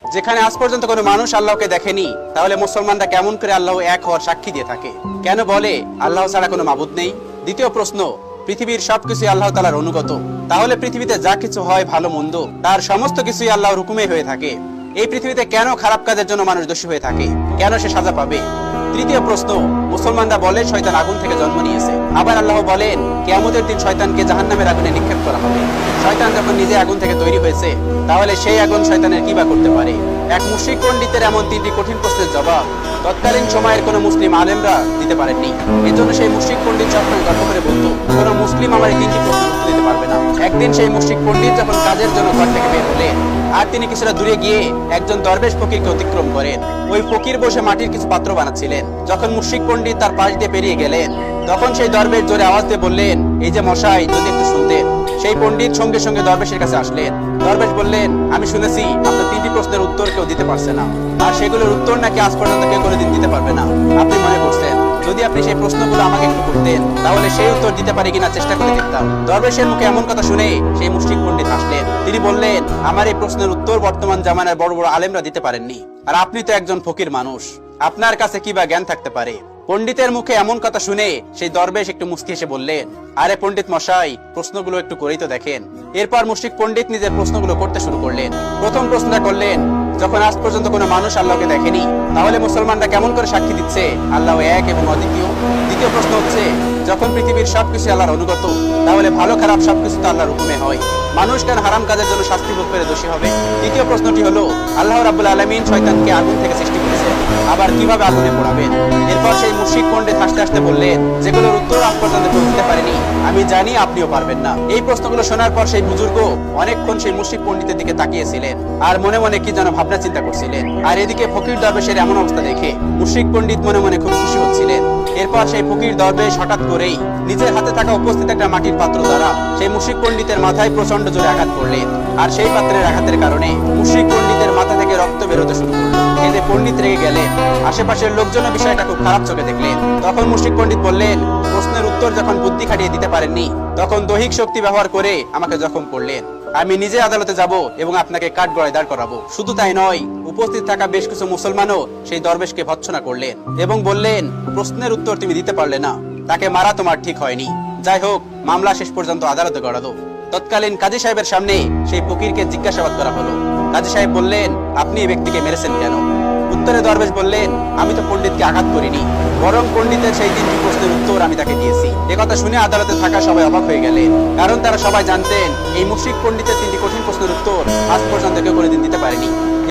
যেখানে আজ পর্যন্ত কোনো মানুষ আল্লাহকে দেখেনি, তাহলে মুসলমানরা কেমন করে আল্লাহ এক হওয়ার সাক্ষী দিয়ে থাকে? কেন বলে আল্লাহ ছাড়া কোনো মাবুদ নেই? দ্বিতীয় প্রশ্ন, পৃথিবীর সবকিছু আল্লাহ তাআলার অনুগত, তাহলে পৃথিবীতে যা কিছু হয় ভালো মন্দ তার সমস্ত কিছুই আল্লাহর হুকুমে হয়ে থাকে। এই পৃথিবীতে কেন খারাপ কাজের জন্য মানুষ দোষী হয়ে থাকে? কেন সে সাজা পাবে? তৃতীয় প্রশ্ন, মুসলমানরা বলে শয়তান আগুন থেকে জন্ম নিয়েছে, আবার আল্লাহ বলেন কিয়ামতের দিন শয়তানকে জাহান্নামের আগুনে নিক্ষেপ করা হবে। শয়তান যখন নিজে আগুন থেকে তৈরি হয়েছে, তাহলে সেই আগুন শয়তানের কি বা করতে পারে? এক মুশরিক পণ্ডিতের এমন তিনটি কঠিন প্রশ্নের জবাব তৎকালীন সময়ের কোনো মুসলিম আলেমরা দিতে পারেননি। এজন্য সেই মুশরিক পণ্ডিত সবসময় গর্ব করে বলতো, কোনো মুসলিম আমার এই তিনটি প্রশ্নের উত্তর দিতে পারবে না। একদিন সেই মুশরিক পণ্ডিত যখন কাজের জন্য ঘর থেকে বের হলেন, আর তিনি কিছুটা দূরে গিয়ে একজন দরবেশ ফকিরকে অতিক্রম করেন। ওই ফকির বসে মাটির কিছু পাত্র বানাচ্ছিলেন। যখন মুশরিক পণ্ডিত তার পাশ দিয়ে পেরিয়ে গেলেন, তখন সেই দরবেশ জোরে আওয়াজ দিয়ে বললেন, এই যে মশাই, যদি একটু শুনতেন। সেই পণ্ডিত সঙ্গে সঙ্গে দরবেশের কাছে আসলেন। দরবেশ বললেন, আমি শুনেছি আপনার তিনটি প্রশ্নের উত্তর কেউ দিতে পারছে না, আর সেগুলোর উত্তর নাকি আজ পর্যন্ত কেউ কোনোদিন দিতে পারবে না। আপনি মনে করছেন যদি আপনি সেই প্রশ্নগুলো আমাকে একটু করতেন, তাহলে সেই উত্তর দিতে পারি কিনা চেষ্টা করে দেখতাম। দরবেশের মুখে এমন কথা শুনে সেই মুশরিক পণ্ডিত হাসলেন। তিনি বললেন, আমার এই প্রশ্নের উত্তর বর্তমান জামানার বড় বড় আলেমরা দিতে পারেননি, আর আপনি তো একজন ফকির মানুষ, আপনার কাছে কি বা জ্ঞান থাকতে পারে? পণ্ডিতের মুখে এমন কথা শুনে সেই দরবেশ একটু মুস্কি হেসে বললেন, আরে পণ্ডিত মশাই, প্রশ্নগুলো একটু করেই তো দেখেন। এরপর মুশরিক পণ্ডিত নিজের প্রশ্নগুলো করতে শুরু করলেন। প্রথম প্রশ্নটা করলেন, যখন আজ পর্যন্ত কোনো মানুষ আল্লাহকে দেখেনি, তাহলে মুসলমানরা কেমন করে সাক্ষী দিচ্ছে আল্লাহ এক এবং অদ্বিতীয়? দ্বিতীয় প্রশ্ন হচ্ছে, যখন পৃথিবীর সবকিছু আল্লাহর অনুগত, তাহলে ভালো খারাপ সবকিছু তো আল্লাহর হুকুমে হয়, মানুষ কেন হারাম কাজের জন্য শাস্তি ভোগ করে দোষী হবে? তৃতীয় প্রশ্নটি হলো, আল্লাহ রাব্বুল আলামিন শয়তানকে আগুন থেকে সৃষ্টি করেছেন, আবার কিভাবে আগুনে পোড়াবেন? এরপর সেই মুশরিক পণ্ডিত হাসতে হাসতে বললেন, যেগুলোর উত্তর আজ পর্যন্ত কেউ দিতে পারেনি, আমি জানি আপনিও পারবেন না। এই প্রশ্নগুলো শোনার পর সেই বুজুর্গ অনেকক্ষণ সেই মুশরিক পণ্ডিতের দিকে তাকিয়েছিলেন, আর মনে মনে কি যেন ভাবনা চিন্তা করছিলেন। আর এদিকে ফকির দরবেশের এমন অবস্থা দেখে মুশরিক পণ্ডিত মনে মনে খুব খুশি হচ্ছিলেন। এরপর সেই ফকির দরবেশ হঠাৎ করেই নিজের হাতে থাকা উপস্থিত একটা মাটির পাত্র দ্বারা সেই মুশরিক পণ্ডিতের মাথায় প্রচন্ড জোরে আঘাত করলেন। আর সেই পাত্রের আঘাতের কারণে মুশরিক পণ্ডিতের মাথা থেকে রক্ত বেরোতে শুরু করলো। এতে পণ্ডিত রেগে গেলেন। আশেপাশের লোকজনও বিষয়টা খুব খারাপ চোখে দেখলেন। তখন মুশরিক পণ্ডিত বললেন, প্রশ্নের উত্তর যখন বুদ্ধি খাটিয়ে দিতে পারেননি, তখন দৈহিক শক্তি ব্যবহার করে আমাকে জখম করলেন। আমি নিজে আদালতে যাব এবং আপনাকে কাঠগড়ায় দাঁড় করাবো। শুধু তাই নয়, উপস্থিত থাকা বেশ কিছু মুসলমানও সেই দরবেশকে ভৎসনা করলেন এবং বললেন, প্রশ্নের উত্তর তুমি দিতে পারলে না, তাকে মারা তোমার ঠিক হয়নি। যাই হোক, মামলা শেষ পর্যন্ত আদালতে গড়ালো। তৎকালীন কাজী সাহেবের সামনে সেই ফকিরকে জিজ্ঞাসাবাদ করা হলো। কাজী সাহেব বললেন, আপনি এই ব্যক্তিকে মেরেছেন কেন? উত্তরে দরবেশ বললেন, আমি তো পণ্ডিতকে আঘাত করিনি, বরং পণ্ডিতের সেই তিনটি প্রশ্নের উত্তর আমি তাকে দিয়েছি। একথা শুনে আদালতে থাকা সবাই অবাক হয়ে গেলেন, কারণ তারা সবাই জানতেন এই মুশরিক পণ্ডিতের তিনটি কঠিন প্রশ্নের উত্তর আজ পর্যন্ত কেউ কোনোদিন দিতে পারেনি।